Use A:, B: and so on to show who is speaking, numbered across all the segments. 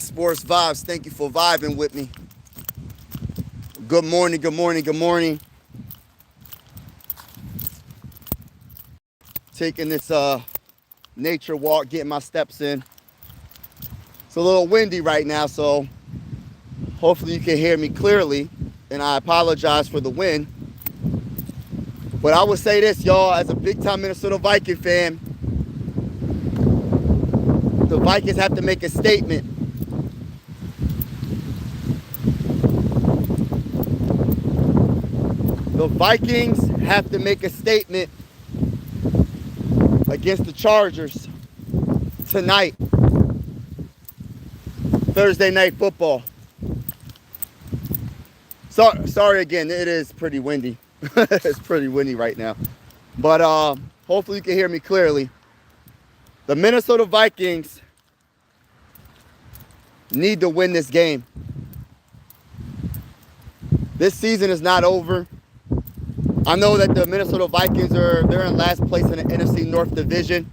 A: Sports Vibes. Thank you for vibing with me. Good morning, good morning, good morning. Taking this nature walk, getting my steps in. It's a little windy right now, so hopefully you can hear me clearly. And I apologize for the wind. But I would say this, y'all, as a big-time Minnesota Viking fan, the Vikings have to make a statement. The Vikings have to make a statement against the Chargers tonight, Thursday Night Football. Sorry again, it is pretty windy. It's pretty windy right now. But hopefully you can hear me clearly. The Minnesota Vikings need to win this game. This season is not over. I know that the Minnesota Vikings they're in last place in the NFC North Division.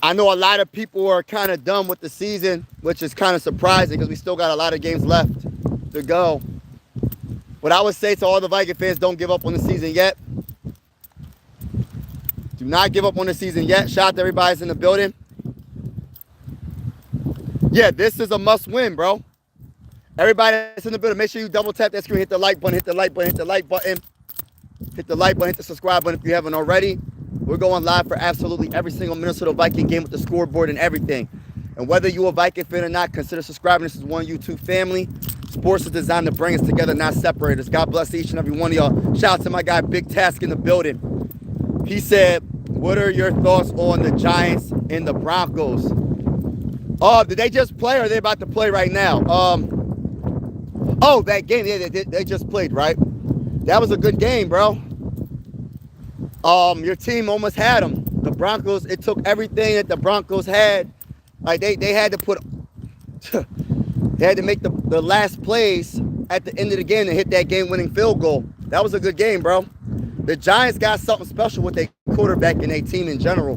A: I know a lot of people are kind of done with the season, which is kind of surprising because we still got a lot of games left to go. But I would say to all the Viking fans, don't give up on the season yet. Do not give up on the season yet. Shout out to everybody that's in the building. Yeah, this is a must win, bro. Everybody that's in the building, make sure you double tap that screen, hit the like button, hit the like button, hit the like button. Hit the like button, hit the subscribe button if you haven't already. We're going live for absolutely every single Minnesota Viking game with the scoreboard and everything. And whether you're a Viking fan or not, consider subscribing. This is one YouTube family. Sports is designed to bring us together, not separate us. God bless each and every one of y'all. Shout out to my guy, Big Task in the building. He said, what are your thoughts on the Giants and the Broncos? Oh, did they just play or are they about to play right now? Oh, that game, yeah, they just played, right? That was a good game, bro. Your team almost had them. The Broncos, it took everything that the Broncos had. Like, they had to put, they had to make the last plays at the end of the game to hit that game-winning field goal. That was a good game, bro. The Giants got something special with their quarterback and their team in general,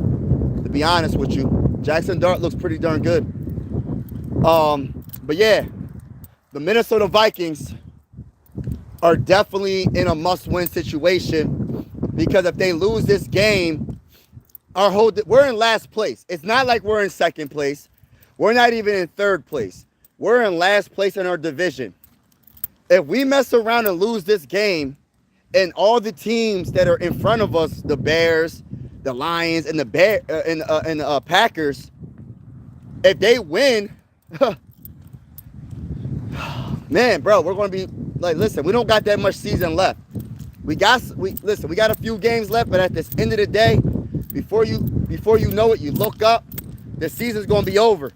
A: to be honest with you. Jackson Dart looks pretty darn good. But yeah, the Minnesota Vikings are definitely in a must-win situation because if they lose this game, we're in last place. It's not like we're in second place. We're not even in third place. We're in last place in our division. If we mess around and lose this game, and all the teams that are in front of us, the Bears, the Lions, and the Packers, if they win, man, bro, we're going to be like, listen, we don't got that much season left. We got a few games left, but at this end of the day, before you know it, you look up, the season's going to be over.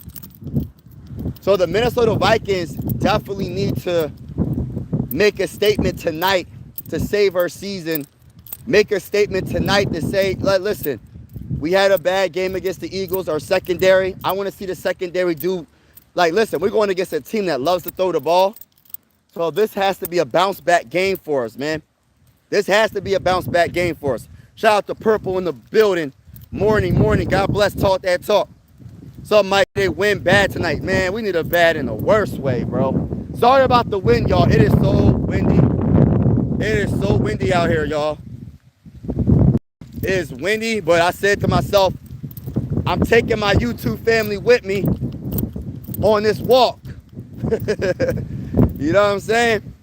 A: So the Minnesota Vikings definitely need to make a statement tonight to save our season. Make a statement tonight to say, listen, we had a bad game against the Eagles, our secondary. I want to see the secondary do, listen, we're going against a team that loves to throw the ball. So this has to be a bounce-back game for us, man. This has to be a bounce-back game for us. Shout out to Purple in the building. Morning. God bless. Talk that talk. So, Mike, they win bad tonight. Man, we need a bad in the worst way, bro. Sorry about the wind, y'all. It is so windy. It is so windy out here, y'all. It is windy, but I said to myself, I'm taking my YouTube family with me on this walk. You know what I'm saying?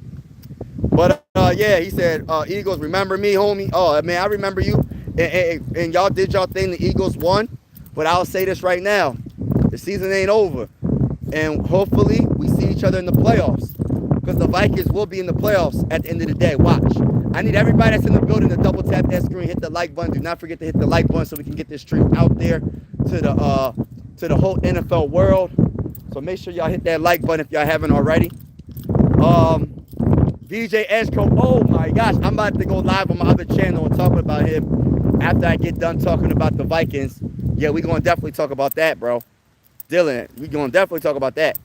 A: But, yeah, he said, Eagles, remember me, homie? Oh, man, I remember you. And y'all did y'all thing. The Eagles won. But I'll say this right now. The season ain't over. And hopefully we see each other in the playoffs. Because the Vikings will be in the playoffs at the end of the day. Watch. I need everybody that's in the building to double tap that screen, hit the like button. Do not forget to hit the like button so we can get this stream out there to the whole NFL world. So make sure y'all hit that like button if y'all haven't already. DJ Edgeco, oh my gosh, I'm about to go live on my other channel and talk about him after I get done talking about the Vikings. Yeah, we're going to definitely talk about that, bro. Dylan, we're going to definitely talk about that.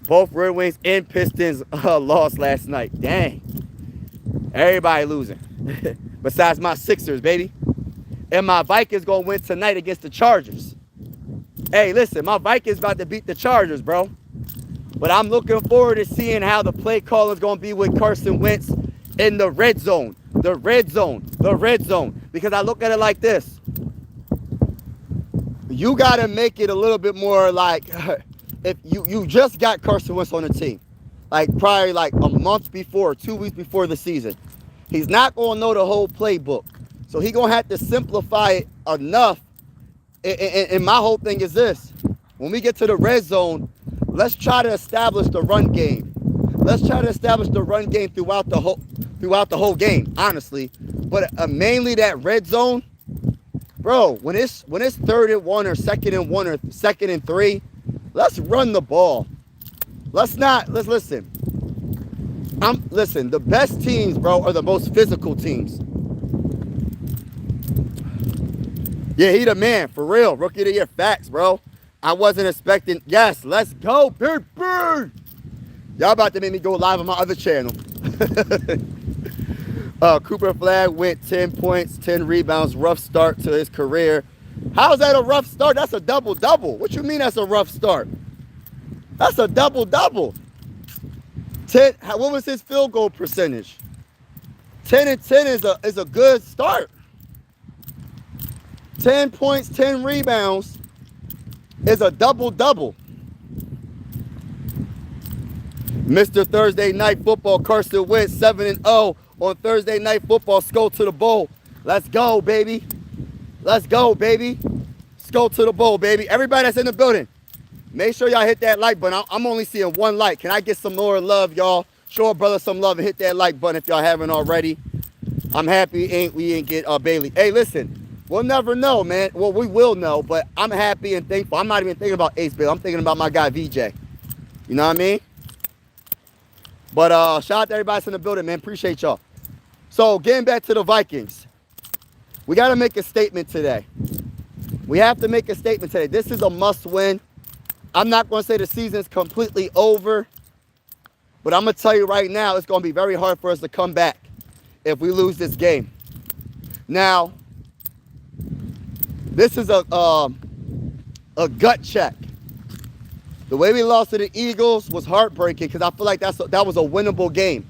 A: Both Red Wings and Pistons lost last night. Dang. Everybody losing. Besides my Sixers, baby. And my Vikings going to win tonight against the Chargers. Hey, listen, my Vikings about to beat the Chargers, bro. But I'm looking forward to seeing how the play call is going to be with Carson Wentz in the red zone. The red zone. The red zone. Because I look at it like this. You got to make it a little bit more like if you just got Carson Wentz on the team. Like probably like a month before, 2 weeks before the season. He's not going to know the whole playbook. So he's going to have to simplify it enough. And my whole thing is this. When we get to the red zone, let's try to establish the run game. Let's try to establish the run game throughout the whole game, honestly. But mainly that red zone, bro, when it's 3rd and 1 or 2nd and 1 or 2nd and 3, let's run the ball. Let's listen. Listen, the best teams, bro, are the most physical teams. Yeah, he the man, for real. Rookie of the year, facts, bro. I wasn't expecting. Yes, let's go, baby. Y'all about to make me go live on my other channel. Cooper Flag went 10 points, 10 rebounds, rough start to his career. How's that a rough start? That's a double-double. What you mean that's a rough start? That's a double-double. 10. What was his field goal percentage? 10 and 10 is a good start. 10 points, 10 rebounds is a double-double. Mr. Thursday Night Football, Carson Wentz, 7-0 on Thursday Night Football. Let's go to the bowl. Let's go, baby. Let's go, baby. Let's go to the bowl, baby. Everybody that's in the building, make sure y'all hit that like button. I'm only seeing one like. Can I get some more love, y'all? Show a brother some love and hit that like button if y'all haven't already. I'm happy we ain't get Bailey. Hey, listen. We'll never know, man. Well, we will know, but I'm happy and thankful. I'm not even thinking about Ace Bailey. I'm thinking about my guy, VJ. You know what I mean? But shout out to everybody that's in the building, man. Appreciate y'all. So, getting back to the Vikings. We got to make a statement today. We have to make a statement today. This is a must-win. I'm not going to say the season's completely over, but I'm going to tell you right now, it's going to be very hard for us to come back if we lose this game. Now, this is a gut check. The way we lost to the Eagles was heartbreaking because I feel like that was a winnable game.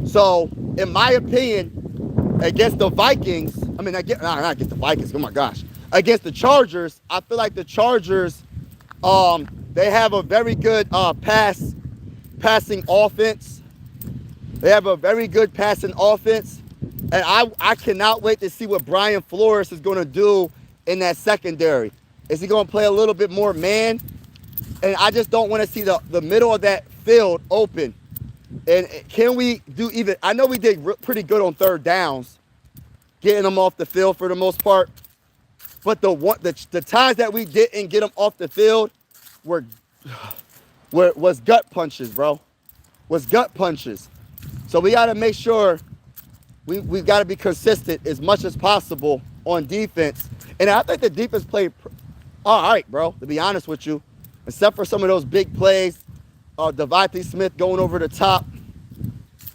A: So, in my opinion, against the Vikings, not against the Vikings, oh my gosh. Against the Chargers, I feel like the Chargers, they have a very good passing offense. They have a very good passing offense. And I cannot wait to see what Brian Flores is going to do in that secondary. Is he going to play a little bit more man? And I just don't want to see the middle of that field open. And can we do even, I know we did pretty good on 3rd downs, getting them off the field for the most part. But the times that we didn't get them off the field was gut punches, bro. Was gut punches. So we got to make sure we've got to be consistent as much as possible on defense. And I think the defense played all right, bro, to be honest with you. Except for some of those big plays, Devontae Smith going over the top.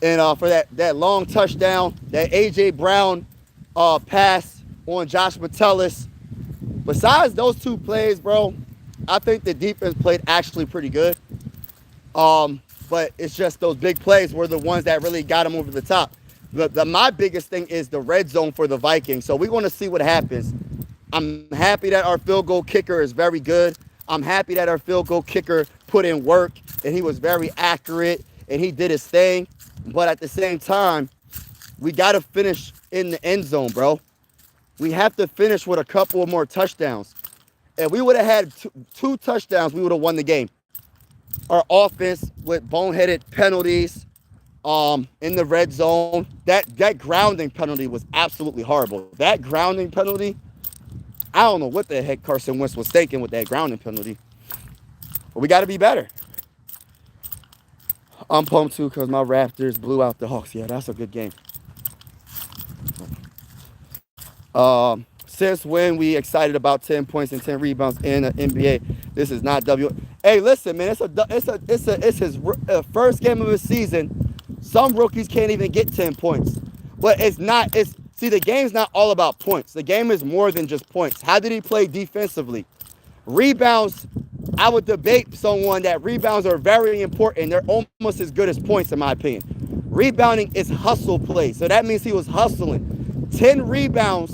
A: And for that long touchdown, that A.J. Brown pass on Josh Metellus. Besides those 2 plays, bro, I think the defense played actually pretty good. But it's just those big plays were the ones that really got them over the top. My biggest thing is the red zone for the Vikings. So we're going to see what happens. I'm happy that our field goal kicker is very good. I'm happy that our field goal kicker put in work, and he was very accurate, and he did his thing. But at the same time, we got to finish in the end zone, bro. We have to finish with a couple of more touchdowns. If we would have had two touchdowns, we would have won the game. Our offense with boneheaded penalties in the red zone. That grounding penalty was absolutely horrible. That grounding penalty, I don't know what the heck Carson Wentz was thinking with that grounding penalty. But we got to be better. I'm pumped too because my Raptors blew out the Hawks. Yeah, that's a good game. Since when we excited about 10 points and 10 rebounds in the NBA? This is not W. Hey, listen, man, it's his first game of his season. Some rookies can't even get 10 points. But see, the game's not all about points. The game is more than just points. How did he play defensively? Rebounds, I would debate someone that rebounds are very important. They're almost as good as points, in my opinion. Rebounding is hustle play. So that means he was hustling. 10 rebounds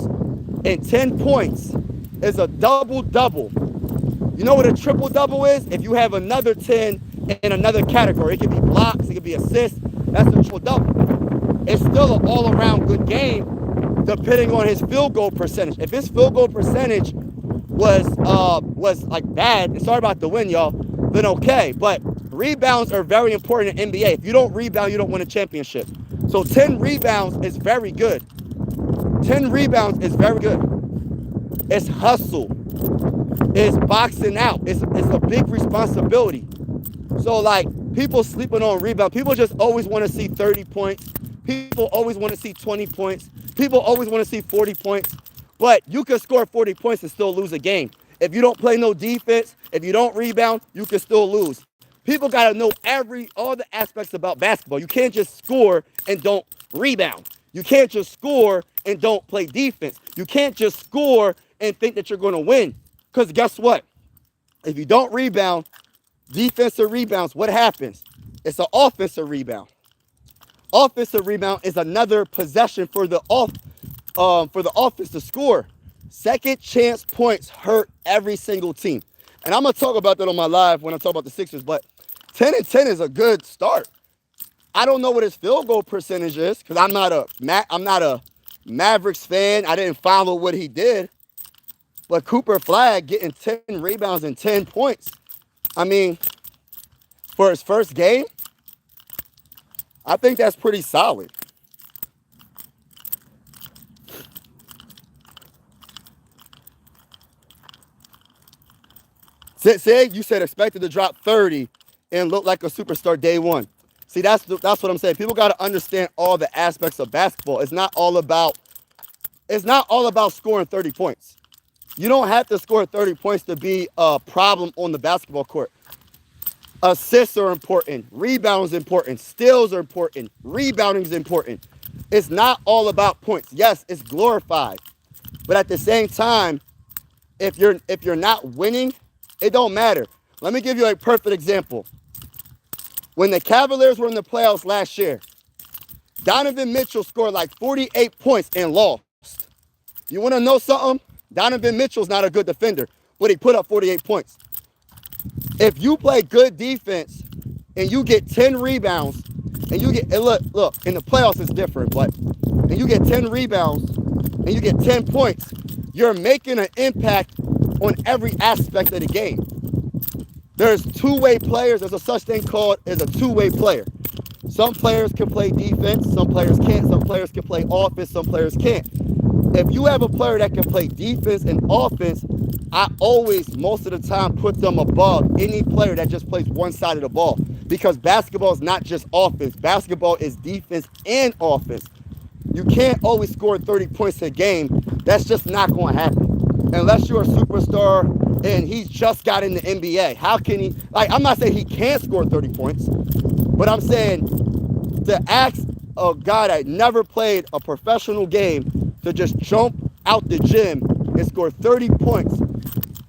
A: and 10 points is a double-double. You know what a triple-double is? If you have another 10 in another category. It could be blocks, it could be assists. That's a triple-double. It's still an all-around good game depending on his field goal percentage. If his field goal percentage was like bad, and sorry about the win, y'all, then okay. But rebounds are very important in NBA. If you don't rebound, you don't win a championship. So 10 rebounds is very good. 10 rebounds is very good. It's hustle. It's boxing out. It's a big responsibility. So like people sleeping on rebound. People just always want to see 30 points. People always want to see 20 points. People always want to see 40 points. But you can score 40 points and still lose a game. If you don't play no defense, if you don't rebound, you can still lose. People got to know all the aspects about basketball. You can't just score and don't rebound. You can't just score and don't play defense. You can't just score and think that you're going to win. Because guess what? If you don't rebound, defensive rebounds, what happens? It's an offensive rebound. Offensive rebound is another possession for the offense to score. Second chance points hurt every single team. And I'm going to talk about that on my live when I talk about the Sixers, but 10 and 10 is a good start. I don't know what his field goal percentage is because I'm not a Mavericks fan. I didn't follow what he did. But Cooper Flag getting 10 rebounds and 10 points. I mean, for his first game, I think that's pretty solid. Say you said expected to drop 30 and look like a superstar day one. See, that's what I'm saying. People got to understand all the aspects of basketball. It's not all about scoring 30 points. You don't have to score 30 points to be a problem on the basketball court. Assists are important. Rebounds are important. Steals are important. Rebounding is important. It's not all about points. Yes, it's glorified. But at the same time, if you're not winning, it don't matter. Let me give you a perfect example. When the Cavaliers were in the playoffs last year, Donovan Mitchell scored like 48 points and lost. You want to know something? Donovan Mitchell's not a good defender, but he put up 48 points. If you play good defense and you get 10 rebounds and you get, and look, in the playoffs it's different, but and you get 10 rebounds and you get 10 points, you're making an impact on every aspect of the game. There's two-way players. There's a such thing called as a two-way player. Some players can play defense. Some players can't. Some players can play offense. Some players can't. If you have a player that can play defense and offense, I always, most of the time, put them above any player that just plays one side of the ball. Because basketball is not just offense. Basketball is defense and offense. You can't always score 30 points a game. That's just not going to happen. Unless you're a superstar and he just got in the NBA. How can he? Like, I'm not saying he can't score 30 points, but I'm saying to ask a guy that never played a professional game to just jump out the gym and score 30 points,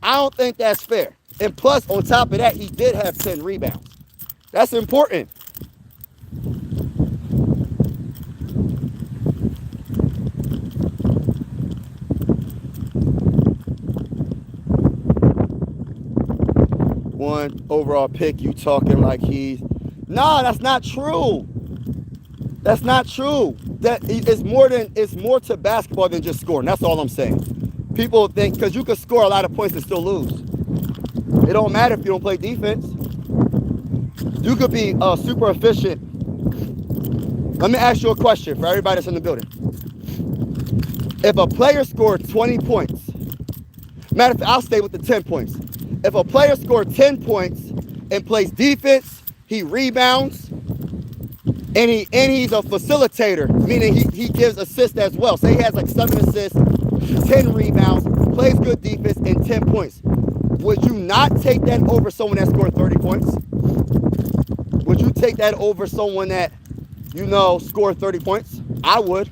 A: I don't think that's fair. And plus, on top of that, he did have 10 rebounds. That's important. One overall pick, you talking like he's... No, that's not true. That's not true. It's more to basketball than just scoring. That's all I'm saying. People think, because you can score a lot of points and still lose. It don't matter if you don't play defense. You could be super efficient. Let me ask you a question for everybody that's in the building. If a player scored 20 points, matter of fact, I'll stay with the 10 points. If a player scored 10 points and plays defense, he rebounds, and he's a facilitator, meaning he gives assists as well. Say he has like 7 assists, 10 rebounds, plays good defense, and 10 points. Would you not take that over someone that scored 30 points? Would you take that over someone that, scored 30 points? I would.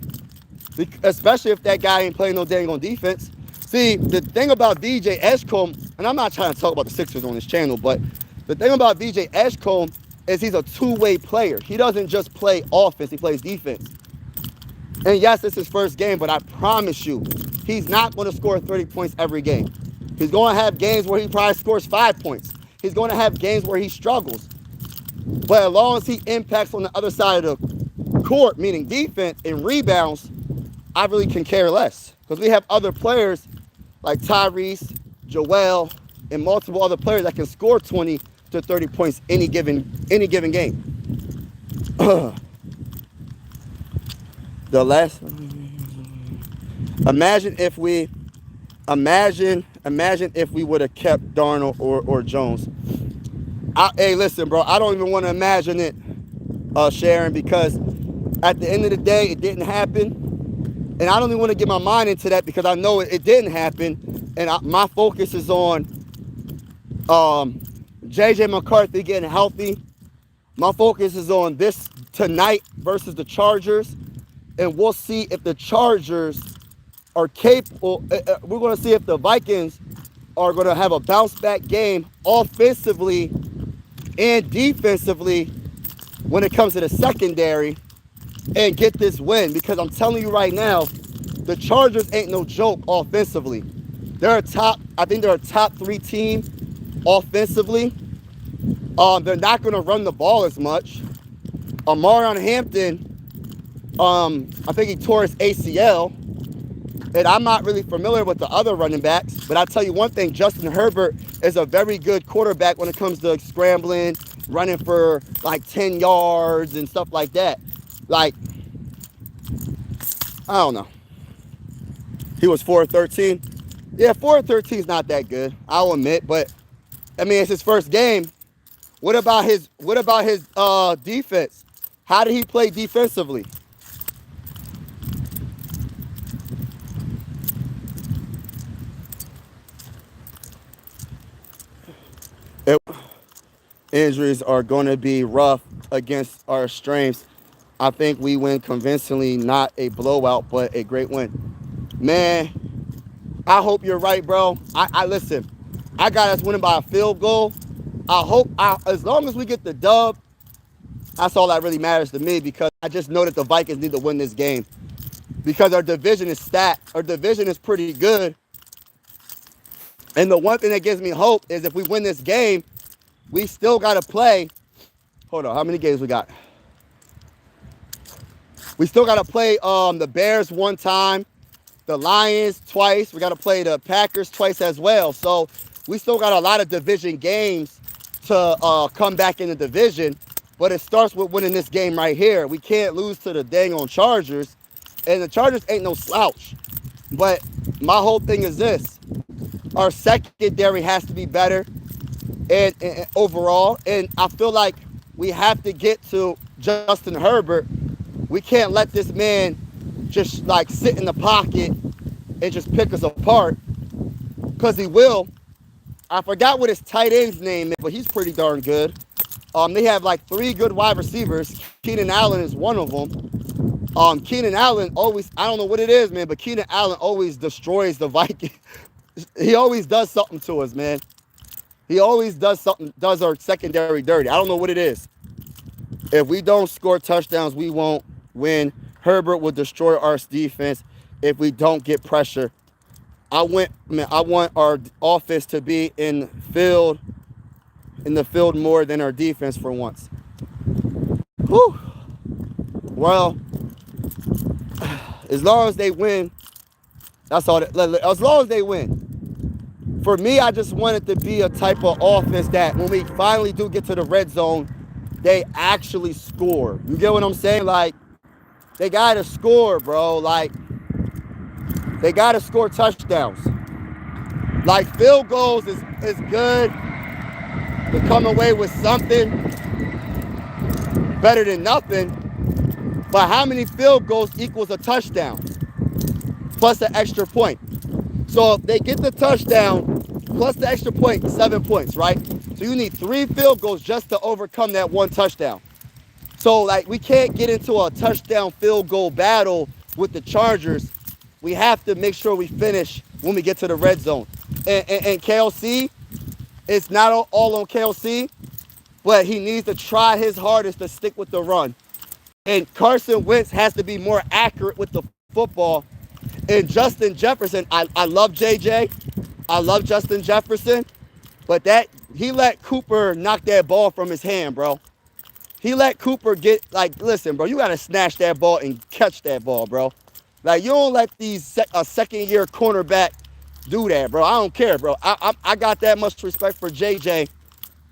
A: Especially if that guy ain't playing no dang on defense. See, the thing about DJ Edgecombe, and I'm not trying to talk about the Sixers on this channel, but the thing about VJ Edgecombe is he's a two-way player. He doesn't just play offense, he plays defense. And yes, it's his first game, but I promise you, he's not going to score 30 points every game. He's going to have games where he probably scores 5 points. He's going to have games where he struggles. But as long as he impacts on the other side of the court, meaning defense and rebounds, I really can care less. Because we have other players like Tyrese, Joel, and multiple other players that can score 20 to 30 points any given game. The last, imagine if we would have kept Darnold or Jones. Hey, listen, bro, I don't even want to imagine it, Sharon, because at the end of the day, it didn't happen. And I don't even want to get my mind into that because I know it didn't happen. And my focus is on JJ McCarthy getting healthy. My focus is on this tonight versus the Chargers. And we'll see if the Chargers are capable. We're going to see if the Vikings are going to have a bounce back game offensively and defensively when it comes to the secondary and get this win. Because I'm telling you right now, the Chargers ain't no joke offensively. I think they're a top 3 team offensively. They're not going to run the ball as much. Marion Hampton, I think he tore his ACL. And I'm not really familiar with the other running backs, but I'll tell you one thing, Justin Herbert is a very good quarterback when it comes to scrambling, running for like 10 yards and stuff like that. Like, I don't know. He was 4-13. Yeah, 4-13 is not that good, I'll admit, but I mean, it's his first game. What about his defense? How did he play defensively? Injuries are going to be rough against our strengths. I think we win convincingly, not a blowout, but a great win. Man, I hope you're right, bro. I listen. I got us winning by a field goal. As long as we get the dub, that's all that really matters to me, because I just know that the Vikings need to win this game because our division is stacked. Our division is pretty good. And the one thing that gives me hope is if we win this game, we still got to play. Hold on, how many games we got? We still got to play the Bears one time, the Lions twice. We got to play the Packers twice as well. So we still got a lot of division games to come back in the division. But it starts with winning this game right here. We can't lose to the dang on Chargers. And the Chargers ain't no slouch. But my whole thing is this. Our secondary has to be better and overall. And I feel like we have to get to Justin Herbert. We can't let this man just like sit in the pocket and just pick us apart, because he will. I forgot what his tight end's name is, but he's pretty darn good. They have like 3 good wide receivers. Keenan Allen is one of them. Keenan Allen always, I don't know what it is, man, but Keenan Allen always destroys the Vikings. He always does something to us, man. He always does our secondary dirty. I don't know what it is. If we don't score touchdowns, we won't win. Herbert will destroy our defense if we don't get pressure. I want our offense to be in the field more than our defense for once. Whew. Well, as long as they win, that's all. As long as they win. For me, I just want it to be a type of offense that when we finally do get to the red zone, they actually score. You get what I'm saying? Like, they got to score, bro. Like, they got to score touchdowns. Like, field goals is good to come away with something better than nothing. But how many field goals equals a touchdown plus an extra point? So if they get the touchdown plus the extra point, 7 points, right? So you need 3 field goals just to overcome that 1 touchdown. So, like, we can't get into a touchdown field goal battle with the Chargers. We have to make sure we finish when we get to the red zone. And KLC, it's not all on KLC, but he needs to try his hardest to stick with the run. And Carson Wentz has to be more accurate with the football. And Justin Jefferson, I love JJ. I love Justin Jefferson. But he let Cooper knock that ball from his hand, bro. He let Cooper get, listen, bro, you got to snatch that ball and catch that ball, bro. Like, you don't let a second-year cornerback do that, bro. I don't care, bro. I got that much respect for JJ.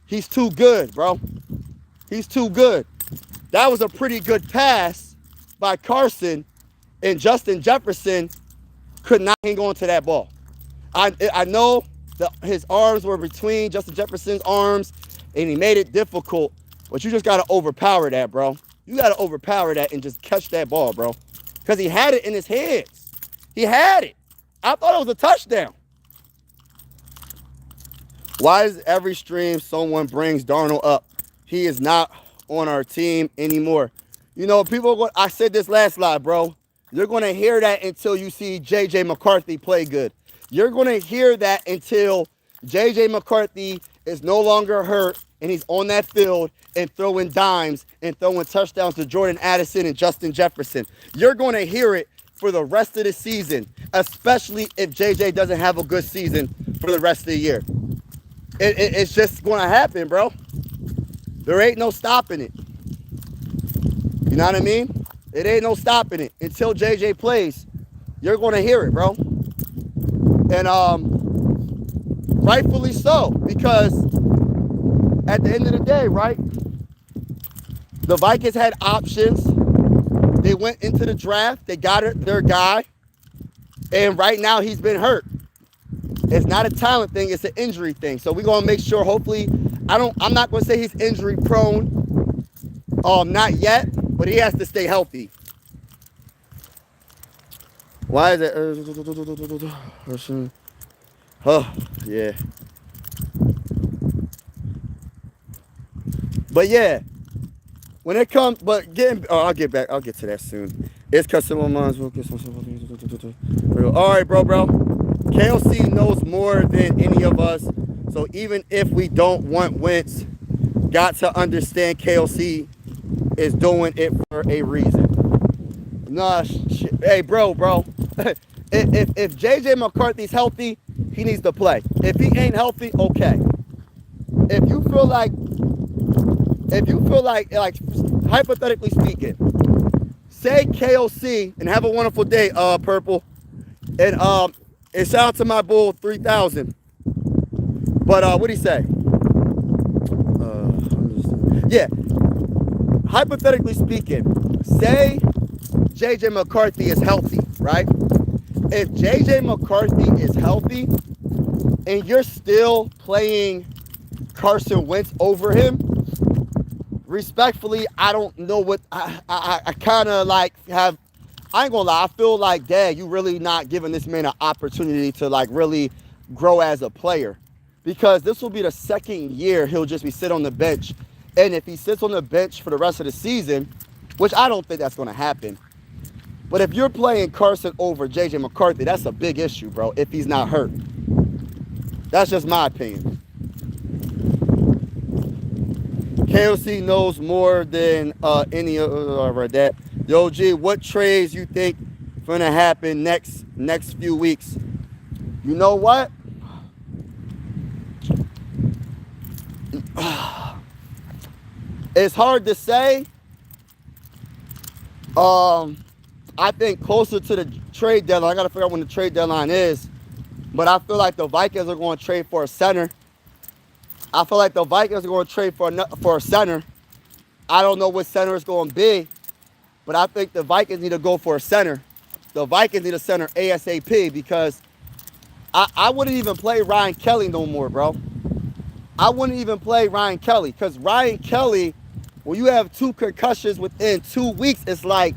A: He's too good, bro. He's too good. That was a pretty good pass by Carson, and Justin Jefferson could not hang on to that ball. I know that his arms were between Justin Jefferson's arms, and he made it difficult, but you just got to overpower that, bro. You got to overpower that and just catch that ball, bro, because he had it in his hands. He had it. I thought it was a touchdown. Why is every stream someone brings Darnold up? He is not on our team anymore. You know, I said this last live, bro. You're going to hear that until you see J.J. McCarthy play good. You're going to hear that until J.J. McCarthy is no longer hurt and he's on that field and throwing dimes and throwing touchdowns to Jordan Addison and Justin Jefferson. You're going to hear it for the rest of the season, especially if J.J. doesn't have a good season for the rest of the year. It's just going to happen, bro. There ain't no stopping it. You know what I mean? It ain't no stopping it. Until JJ plays, you're going to hear it, bro. And rightfully so, because at the end of the day, right, the Vikings had options. They went into the draft. They got their guy. And right now he's been hurt. It's not a talent thing. It's an injury thing. So we're going to make sure, hopefully, I'm not going to say he's injury prone. Not yet, but he has to stay healthy. Why is it? Oh, yeah. But yeah, when it comes, I'll get to that soon. It's because someone minds. All right, bro. KLC knows more than any of us. So even if we don't want Wentz, got to understand KLC is doing it for a reason. Nah, hey, bro. if JJ McCarthy's healthy, he needs to play. If he ain't healthy, okay. If you feel like hypothetically speaking, say KLC and have a wonderful day, Purple, and shout out to my bull 3000. But what'd he say? Yeah. Hypothetically speaking, say JJ McCarthy is healthy, right? If JJ McCarthy is healthy and you're still playing Carson Wentz over him, respectfully, I don't know what I kind of like have. I ain't gonna lie, I feel like, dad, you really not giving this man an opportunity to like really grow as a player, because this will be the second year he'll just be sitting on the bench. And if he sits on the bench for the rest of the season, which I don't think that's going to happen, but if you're playing Carson over JJ McCarthy, that's a big issue, bro, if he's not hurt. That's just my opinion. KOC knows more than any of that. Yo, G, what trades you think going to happen next few weeks? You know what? It's hard to say. I think closer to the trade deadline. I got to figure out when the trade deadline is. But I feel like the Vikings are going to trade for a center. I feel like the Vikings are going to trade for a center. I don't know what center it's going to be, but I think the Vikings need to go for a center. The Vikings need a center ASAP, because I wouldn't even play Ryan Kelly no more, bro. I wouldn't even play Ryan Kelly, because Ryan Kelly, when you have 2 concussions within 2 weeks, it's like,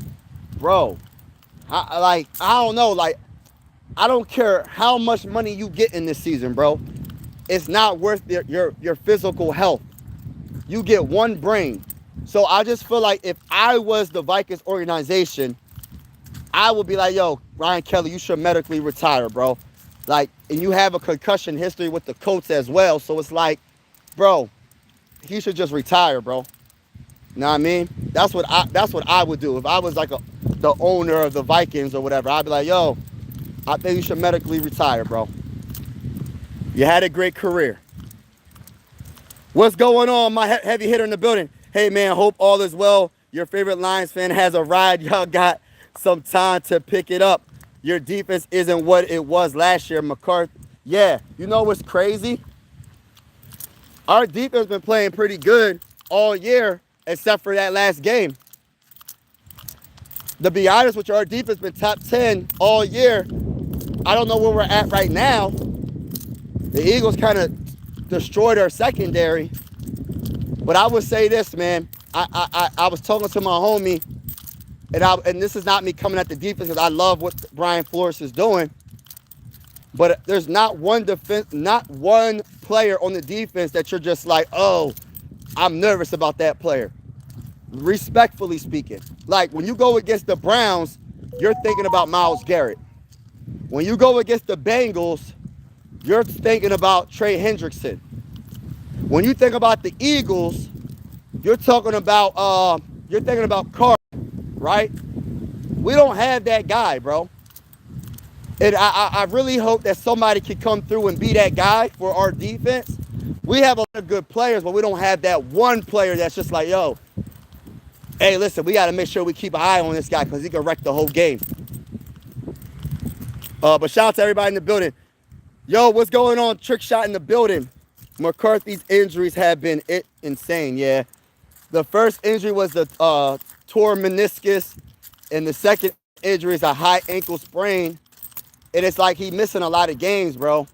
A: bro, I don't know. Like, I don't care how much money you get in this season, bro. It's not worth your physical health. You get one brain. So I just feel like if I was the Vikings organization, I would be like, yo, Ryan Kelly, you should medically retire, bro. Like, and you have a concussion history with the Colts as well. So it's like, bro, he should just retire, bro. You know what I mean? That's what I would do if I was like the owner of the Vikings or whatever. I'd be like, yo, I think you should medically retire, bro. You had a great career. What's going on, my heavy hitter in the building? Hey, man, hope all is well. Your favorite Lions fan has a ride. Y'all got some time to pick it up. Your defense isn't what it was last year, McCarthy. Yeah, you know what's crazy? Our defense been playing pretty good all year, except for that last game. To be honest with you, our defense been top 10 all year. I don't know where we're at right now. The Eagles kind of destroyed our secondary. But I would say this, man. I was talking to my homie, and this is not me coming at the defense because I love what Brian Flores is doing. But there's not one player on the defense that you're just like, oh, I'm nervous about that player. Respectfully speaking. Like, when you go against the Browns, you're thinking about Myles Garrett. When you go against the Bengals, you're thinking about Trey Hendrickson. When you think about the Eagles, you're thinking about Carr, right? We don't have that guy, bro. And I really hope that somebody can come through and be that guy for our defense. We have a lot of good players, but we don't have that one player that's just like, yo, hey, listen, we got to make sure we keep an eye on this guy because he can wreck the whole game. But shout out to everybody in the building. Yo, what's going on? Trick shot in the building. McCarthy's injuries have been insane, yeah. The first injury was the torn meniscus, and the second injury is a high ankle sprain. And it's like he's missing a lot of games, bro.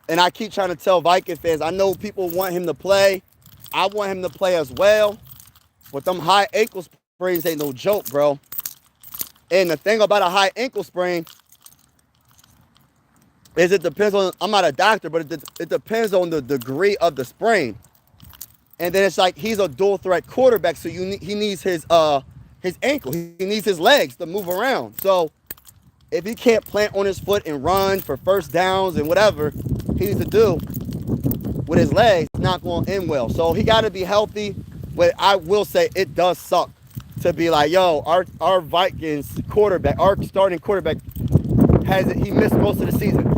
A: And I keep trying to tell Viking fans, I know people want him to play. I want him to play as well. But them high ankle sprains ain't no joke, bro. And the thing about a high ankle sprain is it depends on, I'm not a doctor, but it depends on the degree of the sprain. And then it's like he's a dual threat quarterback, so he needs his ankle. He needs his legs to move around. So if he can't plant on his foot and run for first downs and whatever he needs to do with his legs, it's not going to end well. So he got to be healthy. But I will say it does suck to be like, yo, our Vikings quarterback, our starting quarterback, he missed most of the season.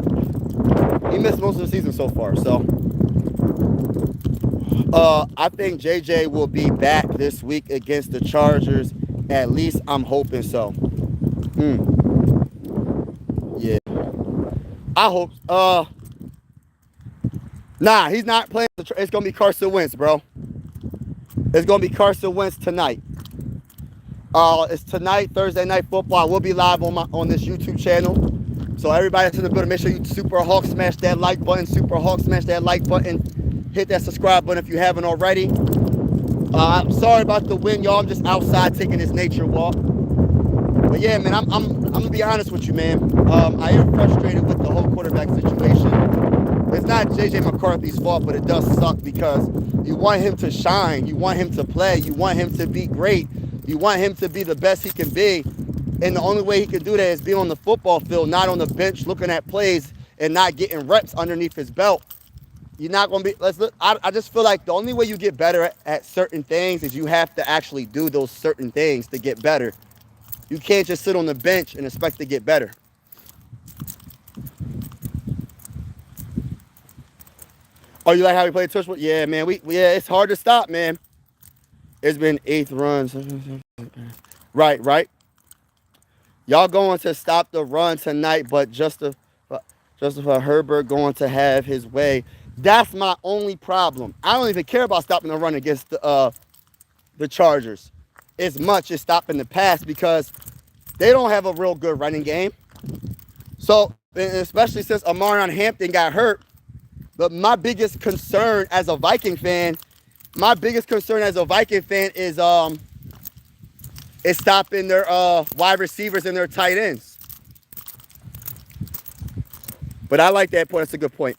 A: He missed most of the season so far. So I think JJ will be back this week against the Chargers. At least I'm hoping so. Yeah. I hope. Nah, he's not playing. It's going to be Carson Wentz, bro. It's going to be Carson Wentz tonight. It's tonight, Thursday Night Football. We'll be live on this YouTube channel. So everybody that's in the building, make sure you Super Hawk smash that like button. Super Hawk smash that like button. Hit that subscribe button if you haven't already. I'm sorry about the wind, y'all. I'm just outside taking this nature walk. But yeah, man, I'm gonna be honest with you, man. I am frustrated with the whole quarterback situation. It's not JJ McCarthy's fault, but it does suck because you want him to shine, you want him to play, you want him to be great, you want him to be the best he can be. And the only way he can do that is be on the football field, not on the bench looking at plays and not getting reps underneath his belt. You're not going to be, I just feel like the only way you get better at certain things is you have to actually do those certain things to get better. You can't just sit on the bench and expect to get better. Oh, you like how we play touch? Yeah, man. Yeah, it's hard to stop, man. It's been 8th runs. Right. Y'all going to stop the run tonight, but Justify Herbert going to have his way. That's my only problem. I don't even care about stopping the run against the Chargers as much as stopping the pass because they don't have a real good running game. So, especially since Amarion Hampton got hurt, but my biggest concern as a Viking fan is stopping their wide receivers and their tight ends. But I like that point. That's a good point.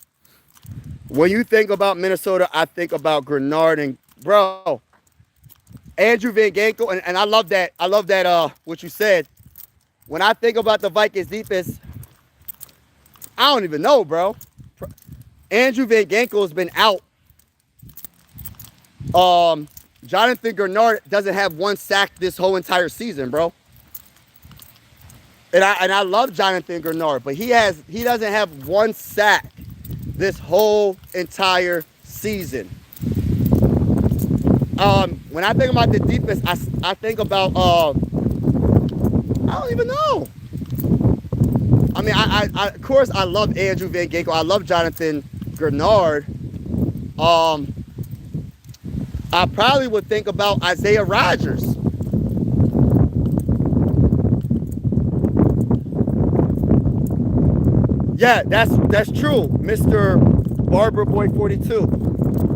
A: When you think about Minnesota, I think about Grenard and, bro, Andrew Van Ginkel, and I love that. I love that what you said. When I think about the Vikings defense, I don't even know, bro. Andrew Van Ginkel has been out. Jonathan Grenard doesn't have one sack this whole entire season, bro. And I love Jonathan Grenard, but he doesn't have one sack this whole entire season. When I think about the defense, I think about I don't even know. I mean, I of course I love Andrew Van Ginkel. I love Jonathan Grenard. I probably would think about Isaiah Rodgers. Yeah, that's true, Mr. Barber Boy 42.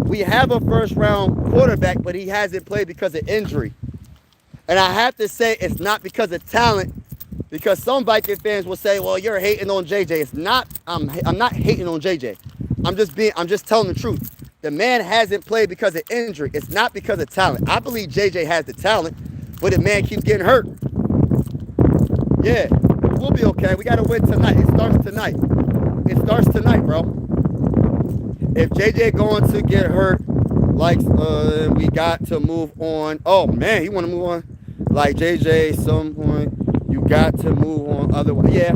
A: We have a first round quarterback, but he hasn't played because of injury. And I have to say it's not because of talent, because some Viking fans will say, well, you're hating on JJ. It's not, I'm not hating on JJ. I'm just telling the truth. The man hasn't played because of injury. It's not because of talent. I believe JJ has the talent, but the man keeps getting hurt. Yeah, we'll be okay. We got to win tonight. It starts tonight. It starts tonight, bro. If JJ going to get hurt, like we got to move on. Oh man, he want to move on. Like JJ, some point you got to move on. Otherwise, yeah,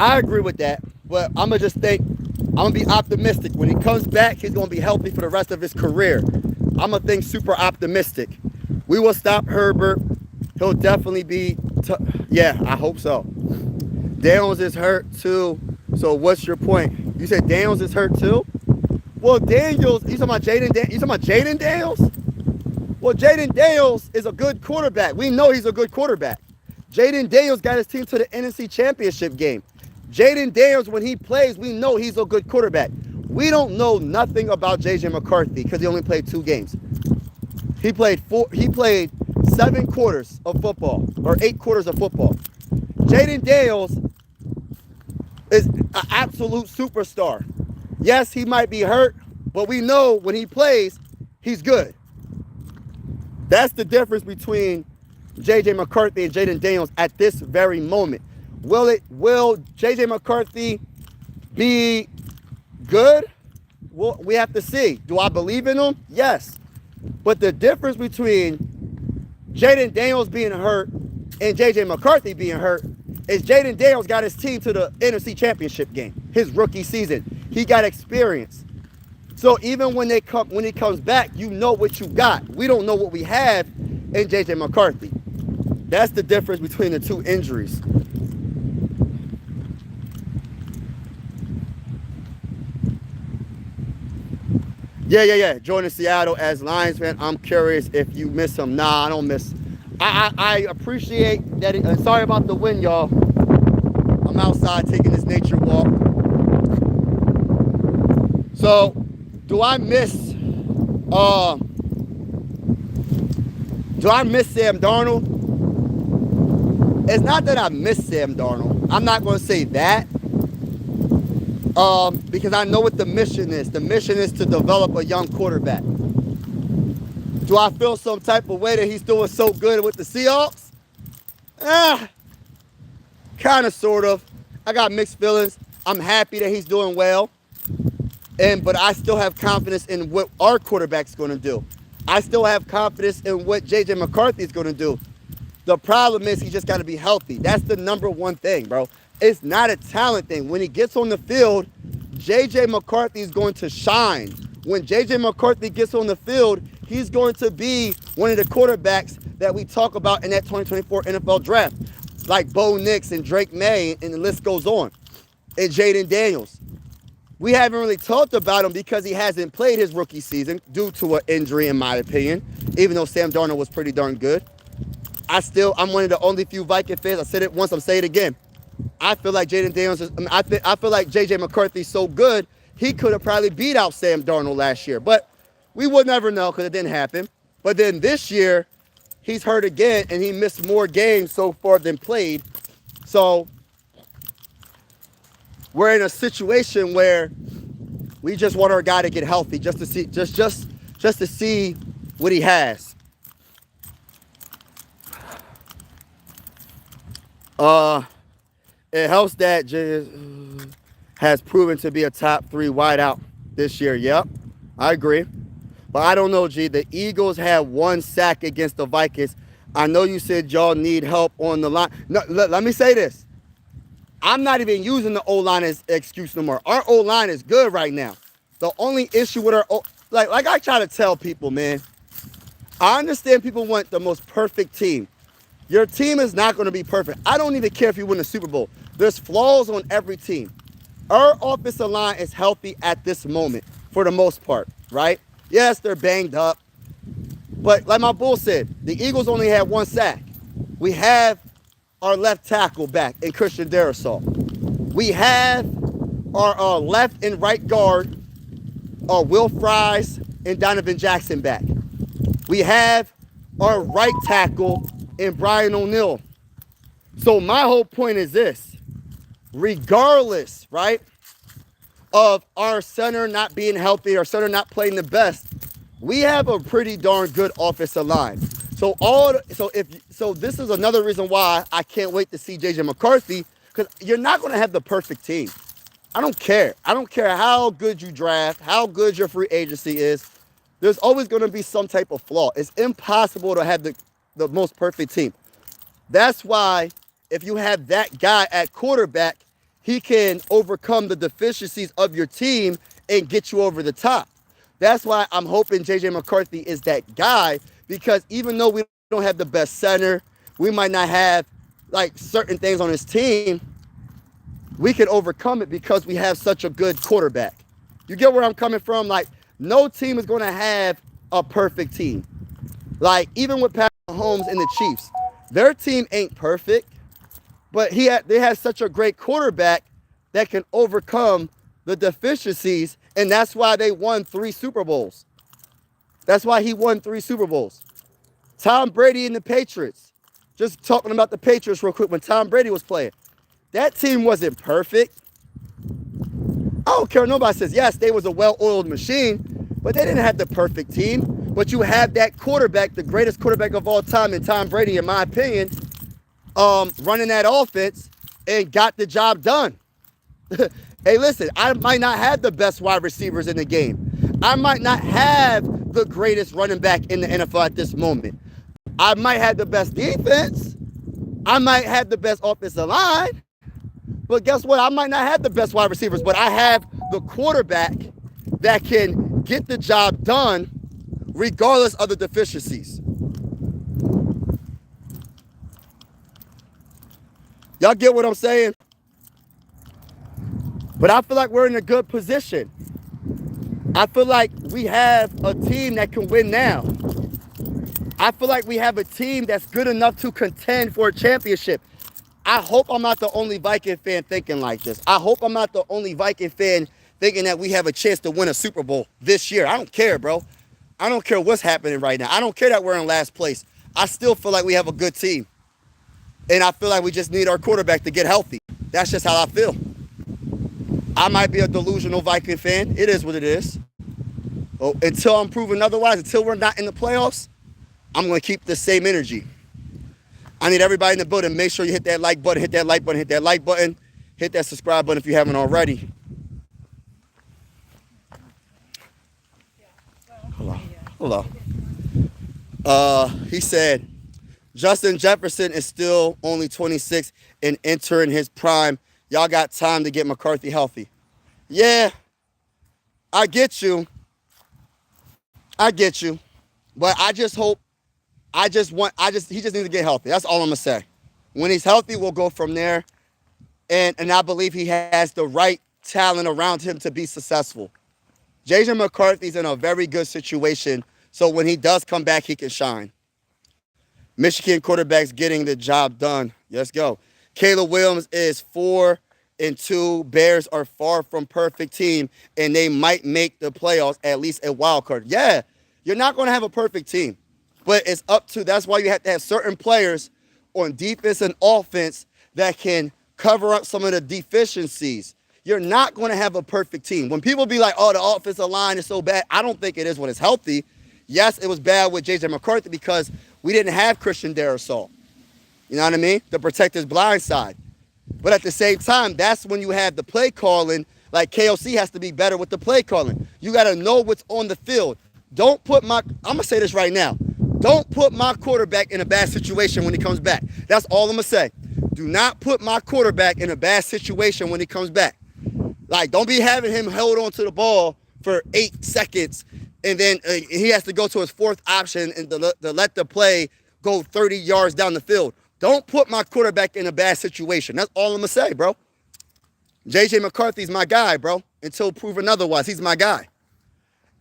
A: I agree with that. But I'm gonna just think. I'm gonna be optimistic. When he comes back, he's gonna be healthy for the rest of his career. I'm gonna think super optimistic. We will stop Herbert. He'll definitely be. Yeah, I hope so. Daniels is hurt too. So what's your point? You said Daniels is hurt too? Well, Daniels, you talking about Jaden Daniels? Well, Jaden Daniels is a good quarterback. We know he's a good quarterback. Jaden Daniels got his team to the NFC Championship game. Jaden Daniels, when he plays, we know he's a good quarterback. We don't know nothing about J.J. McCarthy because he only played 2 games. He played 7 quarters of football, or 8 quarters of football. Jaden Daniels is an absolute superstar. Yes, he might be hurt, but we know when he plays, he's good. That's the difference between J.J. McCarthy and Jaden Daniels at this very moment. Will J.J. McCarthy be good? Well, we have to see. Do I believe in him? Yes. But the difference between Jaden Daniels being hurt and J.J. McCarthy being hurt is Jaden Daniels got his team to the NFC Championship game, his rookie season. He got experience. So even when he comes back, you know what you got. We don't know what we have in J.J. McCarthy. That's the difference between the 2 injuries. Yeah. Joining Seattle as Lions fan. I'm curious if you miss him. Nah, I don't miss. I appreciate that. Sorry about the wind, y'all. I'm outside taking this nature walk. So, do I miss Sam Darnold? It's not that I miss Sam Darnold. I'm not going to say that. Because I know what the mission is. The mission is to develop a young quarterback. Do I feel some type of way that he's doing so good with the Seahawks? Kind of, sort of. I got mixed feelings. I'm happy that he's doing well. But I still have confidence in what our quarterback's going to do. I still have confidence in what J.J. McCarthy is going to do. The problem is he just got to be healthy. That's the number one thing, bro. It's not a talent thing. When he gets on the field, J.J. McCarthy is going to shine. When J.J. McCarthy gets on the field, he's going to be one of the quarterbacks that we talk about in that 2024 NFL draft, like Bo Nix and Drake May, and the list goes on, and Jaden Daniels. We haven't really talked about him because he hasn't played his rookie season due to an injury, in my opinion, even though Sam Darnold was pretty darn good. I'm one of the only few Viking fans. I said it once, I'm saying it again. I feel like Jaden Daniels I feel like J.J. McCarthy's so good, he could have probably beat out Sam Darnold last year. But we would never know because it didn't happen. But then this year, he's hurt again, and he missed more games so far than played. So we're in a situation where we just want our guy to get healthy just to see what he has. It helps that J has proven to be a top 3 wideout this year. Yep, I agree. But I don't know, G. The Eagles had 1 sack against the Vikings. I know you said y'all need help on the line. No, let me say this. I'm not even using the O-line as excuse no more. Our O-line is good right now. The only issue with our like I try to tell people, man, I understand people want the most perfect team. Your team is not going to be perfect. I don't even care if you win the Super Bowl. There's flaws on every team. Our offensive line is healthy at this moment for the most part, right? Yes, they're banged up. But like my bull said, the Eagles only had 1 sack. We have our left tackle back in Christian Darrisaw. We have our left and right guard, Will Fries and Donovan Jackson back. We have our right tackle in Brian O'Neill. So my whole point is this. Regardless, right, of our center not being healthy, our center not playing the best, we have a pretty darn good offensive line. So this is another reason why I can't wait to see JJ McCarthy, because you're not going to have the perfect team. I don't care. I don't care how good you draft, how good your free agency is. There's always going to be some type of flaw. It's impossible to have the most perfect team. That's why if you have that guy at quarterback, he can overcome the deficiencies of your team and get you over the top. That's why I'm hoping JJ McCarthy is that guy, because even though we don't have the best center, we might not have like certain things on his team, we can overcome it because we have such a good quarterback. You get where I'm coming from? Like, no team is going to have a perfect team. Like, even with Patrick Mahomes and the Chiefs, their team ain't perfect, but they have such a great quarterback that can overcome the deficiencies, and that's why they won 3 Super Bowls. That's why he won 3 Super Bowls. Tom Brady and the Patriots. Just talking about the Patriots real quick, when Tom Brady was playing, that team wasn't perfect. I don't care what nobody says. Yes, they was a well-oiled machine, but they didn't have the perfect team. But you have that quarterback, the greatest quarterback of all time in Tom Brady, in my opinion, running that offense and got the job done. Hey, listen, I might not have the best wide receivers in the game. I might not have the greatest running back in the NFL at this moment. I might have the best defense. I might have the best offensive line. But guess what? I might not have the best wide receivers, but I have the quarterback that can get the job done regardless of the deficiencies. Y'all get what I'm saying? But I feel like we're in a good position. I feel like we have a team that can win now. I feel like we have a team that's good enough to contend for a championship. I hope I'm not the only Viking fan thinking like this. I hope I'm not the only Viking fan thinking that we have a chance to win a Super Bowl this year. I don't care, bro. I don't care what's happening right now. I don't care that we're in last place. I still feel like we have a good team. And I feel like we just need our quarterback to get healthy. That's just how I feel. I might be a delusional Viking fan. It is what it is. Oh, until I'm proven otherwise, until we're not in the playoffs, I'm going to keep the same energy. I need everybody in the building, make sure you hit that like button, hit that like button, hit that like button, hit that subscribe button if you haven't already. Hello. He said, Justin Jefferson is still only 26 and entering his prime. Y'all got time to get McCarthy healthy. Yeah, I get you. But I just hope, he just needs to get healthy. That's all I'm going to say. When he's healthy, we'll go from there. And I believe he has the right talent around him to be successful. JJ McCarthy's in a very good situation, so when he does come back, he can shine. Michigan quarterback's getting the job done. Let's go. Caleb Williams is 4-2. Bears are far from perfect team, and they might make the playoffs, at least a wild card. Yeah, you're not going to have a perfect team, but it's up to, that's why you have to have certain players on defense and offense that can cover up some of the deficiencies. You're not going to have a perfect team. When people be like, oh, the offensive line is so bad, I don't think it is when it's healthy. Yes, it was bad with J.J. McCarthy because we didn't have Christian Darrisaw. You know what I mean? To protect his blind side. But at the same time, that's when you have the play calling. Like KOC has to be better with the play calling. You got to know what's on the field. Don't put my, I'm going to say this right now. Don't put my quarterback in a bad situation when he comes back. That's all I'm going to say. Do not put my quarterback in a bad situation when he comes back. Like, don't be having him hold on to the ball for 8 seconds and then he has to go to his fourth option and to let the play go 30 yards down the field. Don't put my quarterback in a bad situation. That's all I'm going to say, bro. J.J. McCarthy's my guy, bro. Until proven otherwise, he's my guy.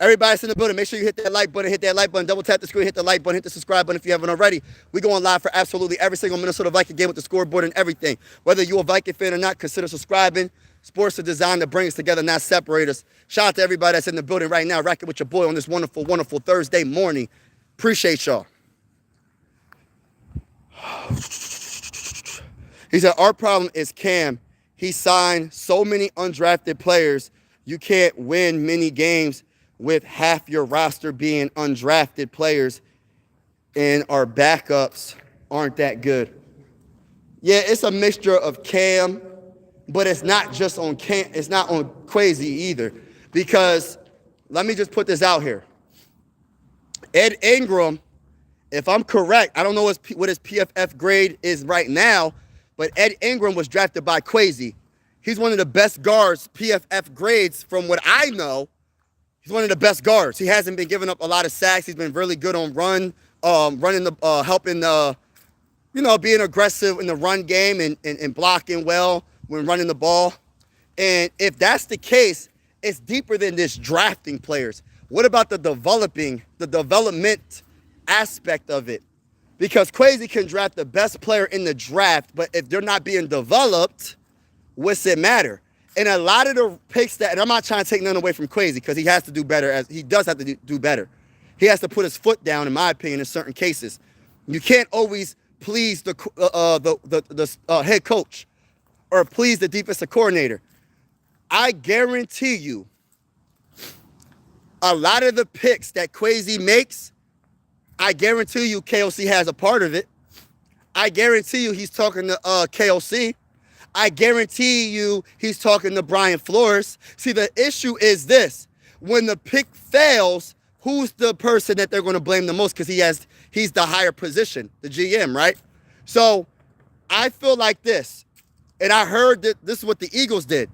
A: Everybody that's in the building, make sure you hit that like button, double tap the screen, hit the like button, hit the subscribe button if you haven't already. We're going live for absolutely every single Minnesota Viking game with the scoreboard and everything. Whether you're a Viking fan or not, consider subscribing. Sports are designed to bring us together, not separate us. Shout out to everybody that's in the building right now, rocking with your boy on this wonderful, wonderful Thursday morning. Appreciate y'all. He said, our problem is Cam. He signed so many undrafted players. You can't win many games with half your roster being undrafted players, and our backups aren't that good. Yeah, it's a mixture of Cam, but it's not just on Cam. It's not on Kwesi either, because let me just put this out here. Ed Ingram, if I'm correct, I don't know what his PFF grade is right now, but Ed Ingram was drafted by Kwesi. He's one of the best guards, PFF grades, from what I know. He's one of the best guards. He hasn't been giving up a lot of sacks. He's been really good on running helping being aggressive in the run game and blocking well when running the ball. And if that's the case, it's deeper than just drafting players. What about the development aspect of it? Because Kwesi can draft the best player in the draft, but if they're not being developed, what's it matter? And a lot of the picks and I'm not trying to take none away from Kwesi because he has to do better, he does have to do better. He has to put his foot down, in my opinion, in certain cases. You can't always please the head coach or please the defensive coordinator. I guarantee you, a lot of the picks that Kwesi makes, I guarantee you KOC has a part of it. I guarantee you he's talking to KOC. I guarantee you he's talking to Brian Flores. See, the issue is this. When the pick fails, who's the person that they're going to blame the most? Because he's the higher position, the GM, right? So I feel like this, and I heard that this is what the Eagles did.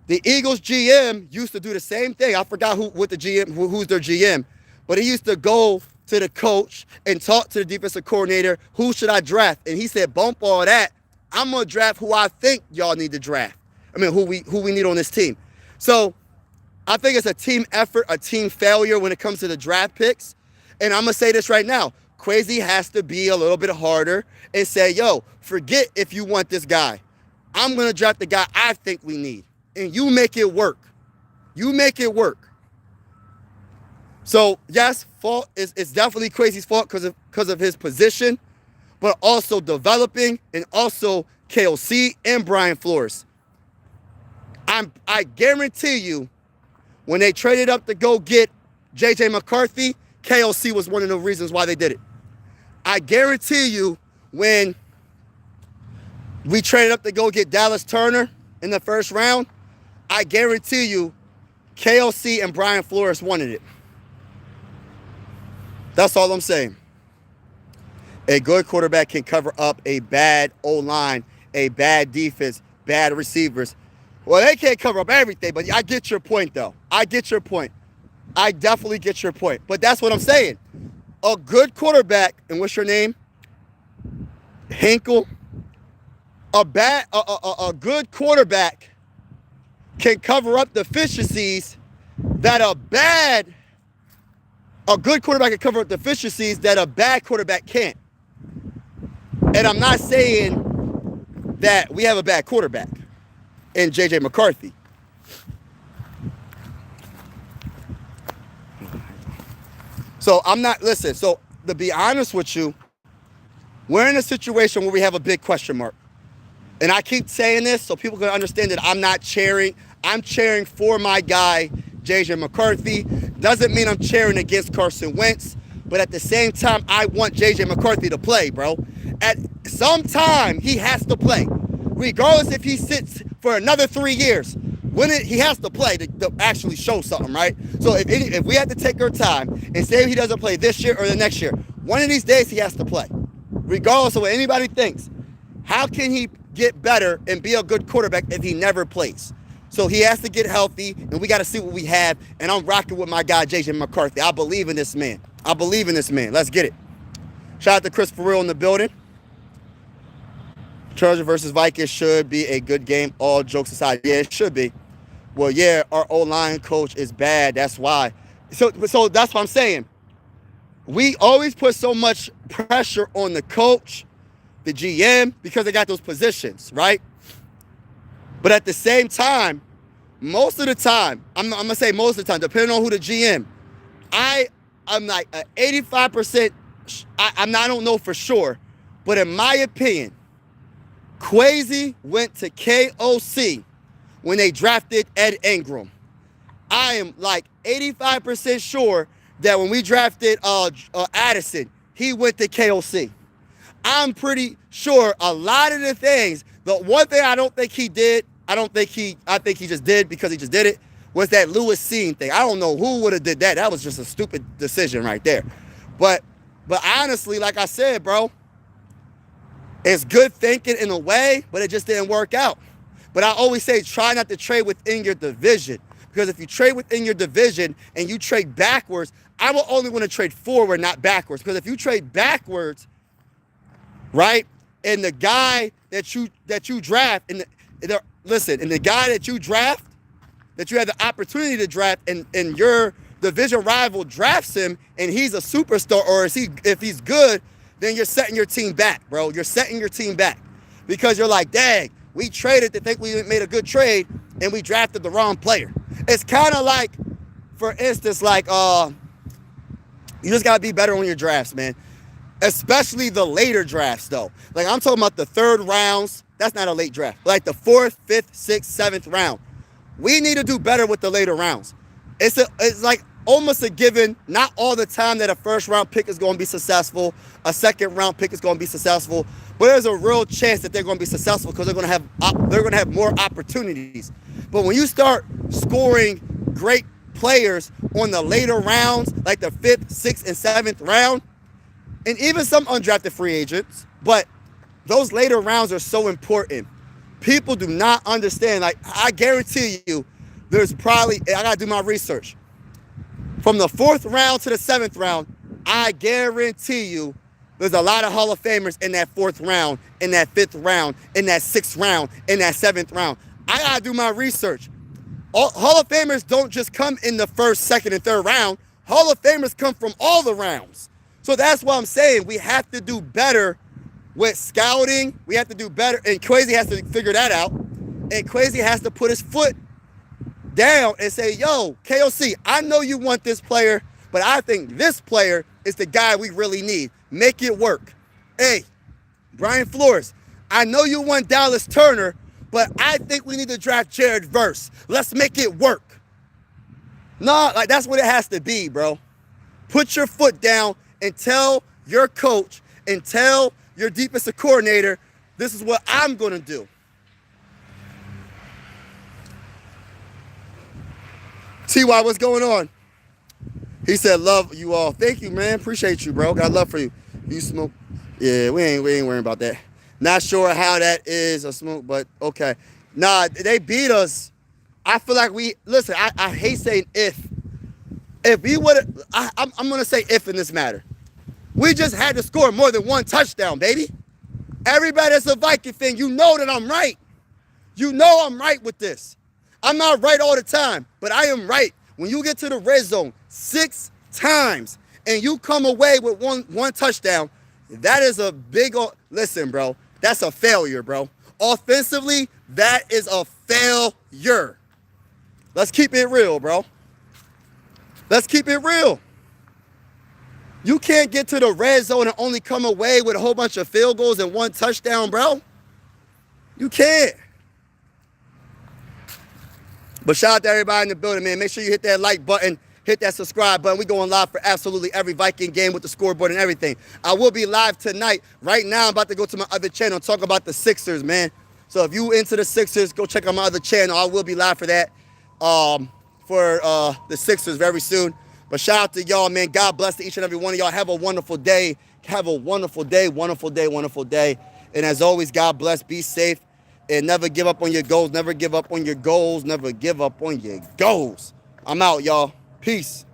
A: The Eagles GM used to do the same thing. I forgot who's their GM, but he used to go to the coach and talk to the defensive coordinator, who should I draft? And he said, bump all that. I'm going to draft who I think y'all need to draft. I mean, who we need on this team. So I think it's a team effort, a team failure when it comes to the draft picks. And I'm going to say this right now. Kwesi has to be a little bit harder and say, yo, forget if you want this guy. I'm going to draft the guy I think we need. And you make it work. You make it work. So, yes, it's definitely Kwesi's fault because of his position, but also developing, and also KOC and Brian Flores. I guarantee you, when they traded up to go get J.J. McCarthy, KOC was one of the reasons why they did it. I guarantee you, when we traded up to go get Dallas Turner in the first round, I guarantee you, KOC and Brian Flores wanted it. That's all I'm saying. A good quarterback can cover up a bad O-line, a bad defense, bad receivers. Well, they can't cover up everything, but I get your point, though. I get your point. I definitely get your point. But that's what I'm saying. A good quarterback, and what's your name? Hinkle. A good quarterback can cover up deficiencies that a good quarterback can cover up deficiencies that a bad quarterback can't. And I'm not saying that we have a bad quarterback in J.J. McCarthy. So so to be honest with you, we're in a situation where we have a big question mark. And I keep saying this so people can understand that I'm not cheering. I'm cheering for my guy, J.J. McCarthy. Doesn't mean I'm cheering against Carson Wentz. But at the same time, I want J.J. McCarthy to play, bro. At some time, he has to play. regardless if he sits for another 3 years. He has to play to actually show something, right? So if we have to take our time and say he doesn't play this year or the next year, one of these days he has to play, regardless of what anybody thinks. How can he get better and be a good quarterback if he never plays? So he has to get healthy, and we got to see what we have. And I'm rocking with my guy, J.J. McCarthy. I believe in this man. I believe in this man. Let's get it. Shout out to Chris Ferrell in the building. Chargers versus Vikings should be a good game, all jokes aside. Yeah, it should be. Well, yeah, our O-line coach is bad. That's why. So that's what I'm saying. We always put so much pressure on the coach, the GM, because they got those positions, right? But at the same time, most of the time, I'm going to say most of the time, depending on who the GM, I'm like 85%, I don't know for sure, but in my opinion, Kwesi went to KOC when they drafted Ed Ingram. I am like 85% sure that when we drafted Addison, he went to KOC. I'm pretty sure a lot of the things, the one thing I don't think he did, I think he just did because he just did it, was that Lewis Cine thing. I don't know who would have did that. That was just a stupid decision right there. But honestly, like I said, bro, it's good thinking in a way, but it just didn't work out. But I always say try not to trade within your division. Because if you trade within your division and you trade backwards, I will only want to trade forward, not backwards. Because if you trade backwards, right, and the guy that you draft, and the guy that you draft, that you have the opportunity to draft, and your division rival drafts him, and he's a superstar, or if he's good, then you're setting your team back, bro. You're setting your team back. Because you're like, dang, we traded to think we made a good trade, and we drafted the wrong player. It's kind of like, for instance, like, you just got to be better on your drafts, man. Especially the later drafts, though. Like, I'm talking about the third rounds. That's not a late draft. Like the 4th, 5th, 6th, 7th round. We need to do better with the later rounds. It's like almost a given, not all the time that a first-round pick is going to be successful, a second-round pick is going to be successful, but there's a real chance that they're going to be successful because they're going to have more opportunities. But when you start scoring great players on the later rounds, like the 5th, 6th, and 7th round, and even some undrafted free agents, but those later rounds are so important. People do not understand. Like, I guarantee you, there's probably, I got to do my research. From the 4th round to the 7th round, I guarantee you there's a lot of Hall of Famers in that 4th round, in that 5th round, in that 6th round, in that 7th round. I got to do my research. Hall of Famers don't just come in the 1st, 2nd, and 3rd round. Hall of Famers come from all the rounds. So that's what I'm saying. We have to do better with scouting. We have to do better. And Kwesi has to figure that out. And Kwesi has to put his foot down and say, yo, KOC, I know you want this player, but I think this player is the guy we really need. Make it work. Hey, Brian Flores, I know you want Dallas Turner, but I think we need to draft Jared Verse. Let's make it work. No, like that's what it has to be, bro. Put your foot down and tell your coach and tell your defensive coordinator, this is what I'm going to do. T.Y., what's going on? He said, love you all. Thank you, man. Appreciate you, bro. Got love for you. You smoke? Yeah, we ain't worrying about that. Not sure how that is a smoke, but okay. Nah, they beat us. I feel like listen, I hate saying if. If we would have, I'm going to say if in this matter. We just had to score more than one touchdown, baby. Everybody that's a Viking fan, you know that I'm right. You know I'm right with this. I'm not right all the time, but I am right. When you get to the red zone 6 times and you come away with one touchdown, that is a big, listen, bro, that's a failure, bro. Offensively, that is a failure. Let's keep it real, bro. Let's keep it real. You can't get to the red zone and only come away with a whole bunch of field goals and one touchdown, bro. You can't. But shout out to everybody in the building, man. Make sure you hit that like button, hit that subscribe button. We're going live for absolutely every Viking game with the scoreboard and everything. I will be live tonight. Right now, I'm about to go to my other channel and talk about the Sixers, man. So if you into the Sixers, go check out my other channel. I will be live for that, for the Sixers very soon. But shout out to y'all, man. God bless to each and every one of y'all. Have a wonderful day. Have a wonderful day, wonderful day, wonderful day. And as always, God bless. Be safe. And never give up on your goals. Never give up on your goals. Never give up on your goals. I'm out, y'all. Peace.